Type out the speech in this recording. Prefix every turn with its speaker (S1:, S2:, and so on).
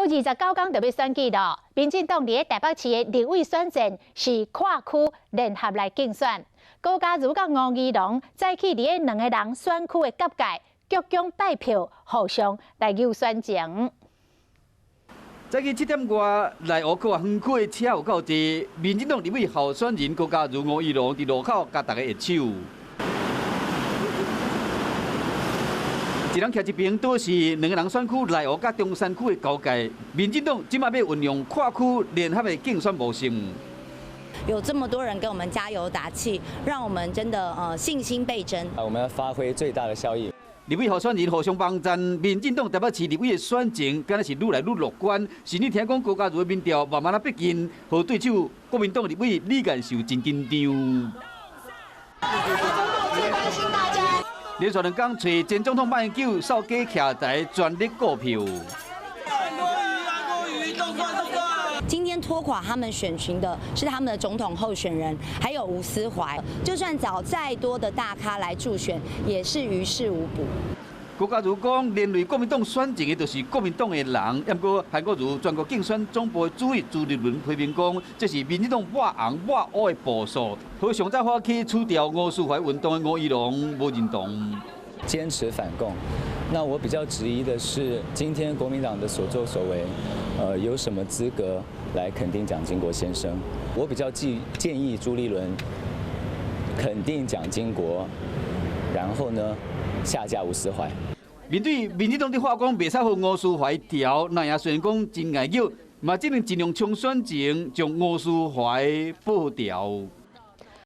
S1: 29天就要选举了，民进党伫台北市的立委选战是跨区联合来竞选。高嘉瑜甲吴怡农再去伫两个人选区的交界，鞠躬拜票，互相来游选情。
S2: 早起7点外，内湖区园区的车有够多，民进党立委候选人高嘉瑜、吴怡农伫路口甲大家握手。 一人徛一边，都是两个人选区内湖甲中山区的交界。民进党今麦要运用跨区联合的竞选模式。
S3: 有这么多人给我们加油打气，让我们真的信心倍增。
S4: 我们要发挥最大的效益。
S2: 立委候选人互相帮战，民进党台北市立委的选情，敢若是愈来愈乐观。甚至听讲高嘉瑜的民调慢慢逼近，和对手国民党立委李干秀真紧张。 连续2天找前总统马英九扫街徛台，全力购票。
S3: 今天拖垮他们选群的是他们的总统候选人，还有吴思怀。就算找再多的大咖来助选，也是于事无补。
S2: 高嘉瑜讲，连累国民党选情的，就是国民党的人。不过韩国瑜全国竞选总部的主委朱立伦批评讲，这是民进党抹红抹黑的步数，和上早发起除掉吴思怀运动的吴怡农无认同。
S4: 坚持反共，那我比较质疑的是，今天国民党的所作所为，有什么资格来肯定蒋经国先生？我比较建议朱立伦肯定蒋经国，然后呢？ 下架吴思怀。
S2: 面对民进党的话讲，袂使和吴思怀调，那也虽然讲真爱叫，嘛只能尽量冲选情，将吴思怀保掉。